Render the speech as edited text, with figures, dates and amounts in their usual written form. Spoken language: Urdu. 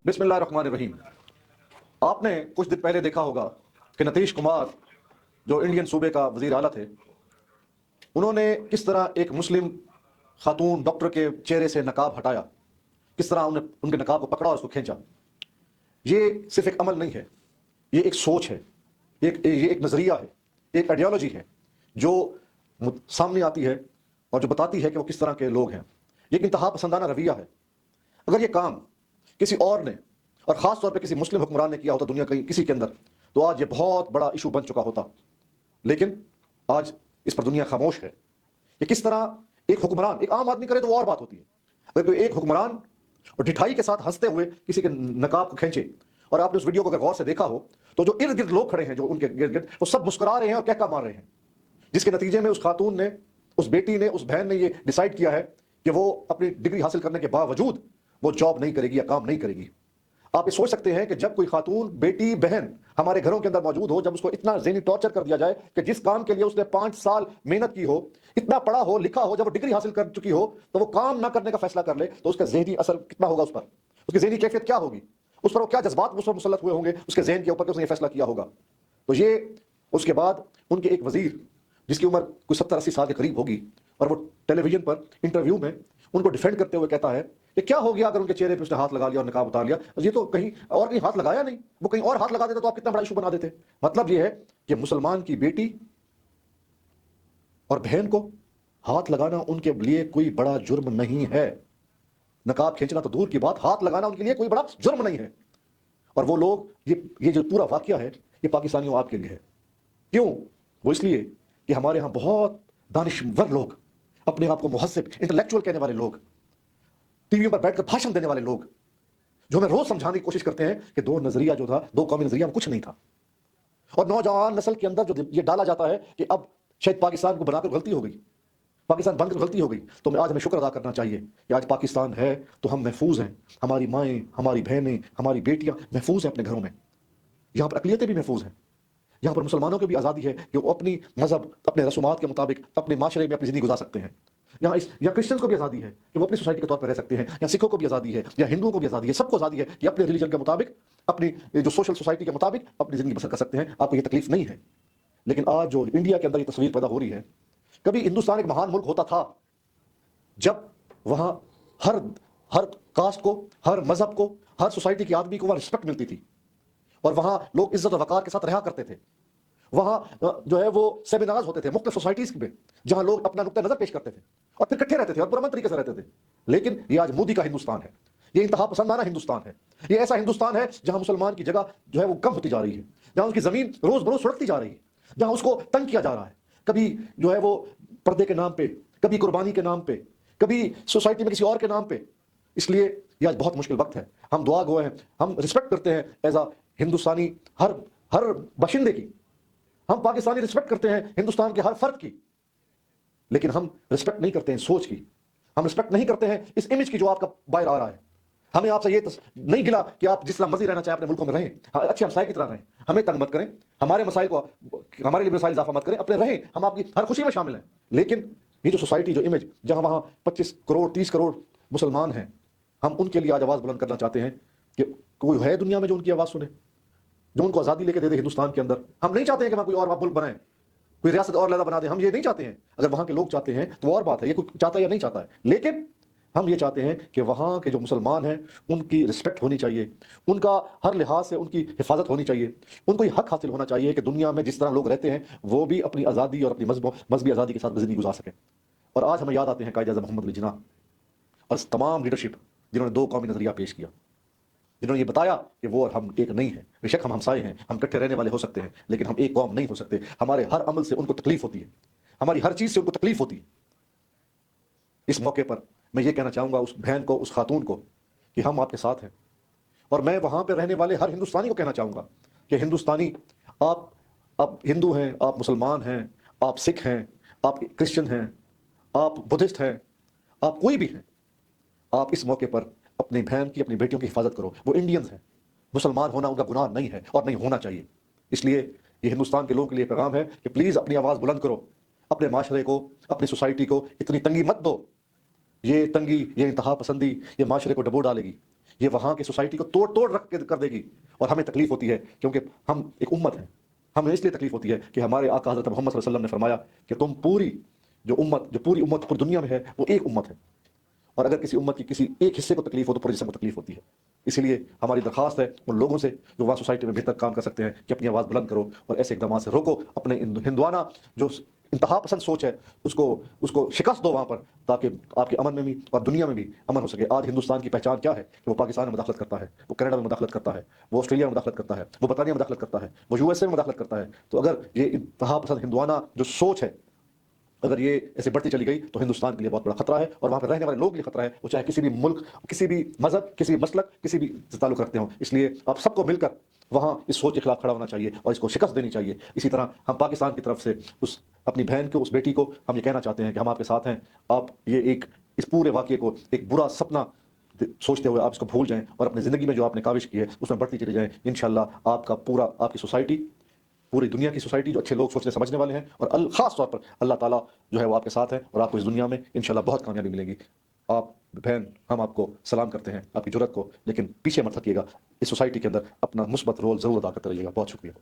بسم اللہ الرحمن الرحیم۔ آپ نے کچھ دن پہلے دیکھا ہوگا کہ نتیش کمار جو انڈین صوبے کا وزیر اعلیٰ تھے، انہوں نے کس طرح ایک مسلم خاتون ڈاکٹر کے چہرے سے نقاب ہٹایا، کس طرح ان کے نقاب کو پکڑا اور اس کو کھینچا۔ یہ صرف ایک عمل نہیں ہے، یہ ایک سوچ ہے، یہ ایک نظریہ ہے، ایک آئیڈیالوجی ہے جو سامنے آتی ہے اور جو بتاتی ہے کہ وہ کس طرح کے لوگ ہیں۔ یہ ایک انتہا پسندانہ رویہ ہے۔ اگر یہ کام کسی اور نے، اور خاص طور پہ کسی مسلم حکمران نے کیا ہوتا دنیا کے کسی کے اندر، تو آج یہ بہت بڑا ایشو بن چکا ہوتا۔ لیکن آج اس پر دنیا خاموش ہے کہ کس طرح ایک حکمران، ایک عام آدمی کرے تو وہ اور بات ہوتی ہے، اگر کوئی ایک حکمران اور ڈٹھائی کے ساتھ ہنستے ہوئے کسی کے نقاب کو کھینچے، اور آپ نے اس ویڈیو کو اگر غور سے دیکھا ہو تو جو ارد گرد لوگ کھڑے ہیں، جو ان کے گرد گرد، وہ سب مسکرا رہے ہیں اور کہکا مار رہے ہیں، جس کے نتیجے میں اس خاتون نے، اس بیٹی نے، اس بہن نے یہ ڈیسائیڈ کیا ہے کہ وہ اپنی ڈگری حاصل کرنے کے باوجود وہ جاب نہیں کرے گی یا کام نہیں کرے گی۔ آپ یہ سوچ سکتے ہیں کہ جب کوئی خاتون، بیٹی، بہن ہمارے گھروں کے اندر موجود ہو، جب اس کو اتنا ذہنی ٹارچر کر دیا جائے کہ جس کام کے لیے اس نے 5 سال محنت کی ہو، اتنا پڑھا ہو، لکھا ہو، جب وہ ڈگری حاصل کر چکی ہو تو وہ کام نہ کرنے کا فیصلہ کر لے، تو اس کا ذہنی اثر کتنا ہوگا، اس پر اس کی ذہنی کیفیت کیا ہوگی، اس پر وہ کیا جذبات اس پر مسلط ہوئے ہوں گے اس کے ذہن کے اوپر کہ اس نے یہ فیصلہ کیا ہوگا۔ تو یہ اس کے بعد ان کے ایک وزیر جس کی عمر کوئی 70-80 سال کے قریب ہوگی، اور وہ ٹیلی ویژن پر انٹرویو میں ان کو ڈیفینڈ کرتے ہوئے کہتا ہے کہ کیا ہو گیا اگر ان کے چہرے پہ اس نے ہاتھ لگا لیا اور نقاب اتار لیا، یہ تو کہیں اور کہیں ہاتھ لگایا نہیں، وہ کہیں اور ہاتھ لگا دیتا تو آپ کتنا بڑا ایشو بنا دیتے۔ مطلب یہ ہے کہ مسلمان کی بیٹی اور بہن کو ہاتھ لگانا ان کے لیے کوئی بڑا جرم نہیں ہے، نقاب کھینچنا تو دور کی بات، ہاتھ لگانا ان کے لیے کوئی بڑا جرم نہیں ہے۔ اور وہ لوگ، یہ جو پورا واقعہ ہے یہ پاکستانیوں آپ کے لیے ہے۔ کیوں؟ وہ اس لیے کہ ہمارے ہاں بہت دانشور لوگ، اپنے آپ کو مہذب انٹلیکچوئل کہنے والے لوگ، ٹی ویوں پر بیٹھ کر بھاشن دینے والے لوگ، جو ہمیں روز سمجھانے کی کوشش کرتے ہیں کہ دو نظریہ جو تھا، دو قومی نظریہ، وہ کچھ نہیں تھا۔ اور نوجوان نسل کے اندر جو یہ ڈالا جاتا ہے کہ اب شاید پاکستان کو بنا کر غلطی ہو گئی، پاکستان بن کر غلطی ہو گئی، تو آج ہمیں شکر ادا کرنا چاہیے کہ آج پاکستان ہے تو ہم محفوظ ہیں، ہماری مائیں، ہماری بہنیں، ہماری بیٹیاں محفوظ ہیں اپنے گھروں میں، یہاں پر اقلیتیں بھی محفوظ ہیں، یہاں پر مسلمانوں کی بھی آزادی ہے کہ وہ اپنی مذہب، اپنے رسومات کے مطابق اپنے معاشرے میں اپنی زندگی گزار سکتے ہیں۔ یہاں کرسچنس کو بھی آزادی ہے کہ وہ اپنی سوسائٹی کے طور پر رہ سکتے ہیں، یا سکھوں کو بھی آزادی ہے، یا ہندوؤں کو بھی آزادی ہے، سب کو آزادی ہے کہ اپنے ریلیجن کے مطابق، اپنی جو سوشل سوسائٹی کے مطابق اپنی زندگی بسر کر سکتے ہیں، آپ کو یہ تکلیف نہیں ہے۔ لیکن آج جو انڈیا کے اندر یہ تصویر پیدا ہو رہی ہے، کبھی ہندوستان ایک مہان ملک ہوتا تھا جب وہاں ہر کاسٹ کو، ہر مذہب کو، ہر سوسائٹی کے آدمی کو وہاں رسپیکٹ ملتی تھی، اور وہاں لوگ عزت و وقار کے ساتھ رہا کرتے تھے۔ وہاں جو ہے وہ سیمینارز ہوتے تھے مختلف سوسائٹیز میں، جہاں لوگ اپنا نقطہ نظر پیش کرتے تھے اور پھر اکٹھے رہتے تھے اور پرامن طریقے سے رہتے تھے۔ لیکن یہ آج مودی کا ہندوستان ہے، یہ انتہا پسندانہ ہندوستان ہے، یہ ایسا ہندوستان ہے جہاں مسلمان کی جگہ جو ہے وہ کم ہوتی جا رہی ہے، جہاں اس کی زمین روز بروز سڑکتی جا رہی ہے، جہاں اس کو تنگ کیا جا رہا ہے، کبھی جو ہے وہ پردے کے نام پہ، کبھی قربانی کے نام پہ، کبھی سوسائٹی میں کسی اور کے نام پہ۔ اس لیے یہ آج بہت مشکل وقت ہے۔ ہم دعا گو ہیں، ہم رسپیکٹ کرتے ہیں ایز اے ہندوستانی ہر باشندے کی، ہم پاکستانی رسپیکٹ کرتے ہیں ہندوستان کے ہر فرد کی، لیکن ہم رسپیکٹ نہیں کرتے ہیں سوچ کی، ہم رسپیکٹ نہیں کرتے ہیں اس امیج کی جو آپ کا باہر آ رہا ہے۔ ہمیں آپ سے یہ نہیں گلا کہ آپ جس طرح مرضی رہنا چاہیں اپنے ملکوں میں رہیں، اچھے ہمسائے کی طرح رہیں، ہمیں تنگ مت کریں، ہمارے مسائل کو، ہمارے لیے مسائل اضافہ مت کریں، اپنے رہیں، ہم آپ کی ہر خوشی میں شامل ہیں۔ لیکن یہ جو سوسائٹی، جو امیج، جہاں وہاں 25 کروڑ 30 کروڑ مسلمان ہیں، ہم ان کے لیے آج آواز بلند کرنا چاہتے ہیں کہ کوئی ہے دنیا میں جو ان کی آواز سنے، جو ان کو آزادی لے کے دے دے ہندوستان کے اندر۔ ہم نہیں چاہتے ہیں کہ وہاں کوئی اور ملک بنائیں، کوئی ریاست اور علیحدہ بنا دیں، ہم یہ نہیں چاہتے ہیں۔ اگر وہاں کے لوگ چاہتے ہیں تو اور بات ہے، یہ کوئی چاہتا ہے یا نہیں چاہتا ہے، لیکن ہم یہ چاہتے ہیں کہ وہاں کے جو مسلمان ہیں ان کی رسپیکٹ ہونی چاہیے، ان کا ہر لحاظ سے ان کی حفاظت ہونی چاہیے، ان کو یہ حق حاصل ہونا چاہیے کہ دنیا میں جس طرح لوگ رہتے ہیں وہ بھی اپنی آزادی اور اپنی مذہبی آزادی کے ساتھ زندگی گزار سکیں۔ اور آج ہمیں یاد آتے ہیں قائد اعظم محمد علی جناح اور تمام لیڈرشپ جنہوں نے دو قومی نظریہ پیش کیا، جنہوں نے یہ بتایا کہ وہ اور ہم ایک نہیں ہیں، بے شک ہم ہمسائے ہیں، ہم اکٹھے رہنے والے ہو سکتے ہیں، لیکن ہم ایک قوم نہیں ہو سکتے۔ ہمارے ہر عمل سے ان کو تکلیف ہوتی ہے، ہماری ہر چیز سے ان کو تکلیف ہوتی ہے۔ اس موقع پر میں یہ کہنا چاہوں گا اس بہن کو، اس خاتون کو، کہ ہم آپ کے ساتھ ہیں، اور میں وہاں پہ رہنے والے ہر ہندوستانی کو کہنا چاہوں گا کہ ہندوستانی، آپ ہندو ہیں، آپ مسلمان ہیں، آپ سکھ ہیں، آپ کرسچن ہیں، آپ بدھسٹ ہیں، آپ کوئی بھی ہیں، آپ اس موقع پر اپنی بہن کی، اپنی بیٹیوں کی حفاظت کرو۔ وہ انڈینز ہیں، مسلمان ہونا ان کا گناہ نہیں ہے اور نہیں ہونا چاہیے۔ اس لیے یہ ہندوستان کے لوگوں کے لیے پیغام ہے کہ پلیز اپنی آواز بلند کرو، اپنے معاشرے کو، اپنی سوسائٹی کو اتنی تنگی مت دو۔ یہ تنگی، یہ انتہا پسندی، یہ معاشرے کو ڈبو ڈالے گی، یہ وہاں کی سوسائٹی کو توڑ توڑ رکھ کے کر دے گی، اور ہمیں تکلیف ہوتی ہے کیونکہ ہم ایک امت ہیں. ہمیں اس لیے تکلیف ہوتی ہے کہ ہمارے آقا حضرت محمد صلی اللہ علیہ وسلم نے فرمایا کہ تم پوری پوری امت پوری دنیا میں ہے وہ ایک امت ہے، اور اگر کسی امت کی کسی ایک حصے کو تکلیف ہو تو پورے جسم کو تکلیف ہوتی ہے. اسی لیے ہماری درخواست ہے ان لوگوں سے جو وہاں سوسائٹی میں بہتر کام کر سکتے ہیں کہ اپنی آواز بلند کرو اور ایسے اقدامات سے روکو. اپنے ہندوانہ جو انتہا پسند سوچ ہے اس کو شکست دو وہاں پر، تاکہ آپ کے امن میں بھی اور دنیا میں بھی امن ہو سکے. آج ہندوستان کی پہچان کیا ہے کہ وہ پاکستان میں مداخلت کرتا ہے، وہ کینیڈا میں مداخلت کرتا ہے، وہ آسٹریلیا میں مداخلت کرتا ہے، وہ برطانیہ میں مداخلت کرتا ہے، وہ یو ایس اے میں مداخلت کرتا ہے. تو اگر یہ انتہا پسند ہندوانہ جو سوچ ہے اگر یہ ایسے بڑھتی چلی گئی تو ہندوستان کے لیے بہت بڑا خطرہ ہے، اور وہاں پہ رہنے والے لوگ کے لیے خطرہ ہے، وہ چاہے کسی بھی ملک، کسی بھی مذہب، کسی بھی مسلک، کسی بھی سے تعلق رکھتے ہوں. اس لیے آپ سب کو مل کر وہاں اس سوچ کے خلاف کھڑا ہونا چاہیے اور اس کو شکست دینی چاہیے. اسی طرح ہم پاکستان کی طرف سے اس اپنی بہن کو، اس بیٹی کو ہم یہ کہنا چاہتے ہیں کہ ہم آپ کے ساتھ ہیں. آپ یہ اس پورے واقعے کو ایک برا سپنا سوچتے ہوئے آپ اس کو بھول جائیں، اور اپنی زندگی میں جو آپ نے کاوش کی ہے اس میں بڑھتی چلی جائیں. انشاءاللہ آپ کی سوسائٹی، پوری دنیا کی سوسائٹی جو اچھے لوگ سوچنے سمجھنے والے ہیں، اور خاص طور پر اللہ تعالیٰ جو ہے وہ آپ کے ساتھ ہے، اور آپ کو اس دنیا میں انشاءاللہ بہت کامیابی ملے گی. آپ بہن، ہم آپ کو سلام کرتے ہیں، آپ کی جرأت کو، لیکن پیچھے مت ہٹیے گا. اس سوسائٹی کے اندر اپنا مثبت رول ضرور ادا کرتے رہیے گا. بہت شکریہ.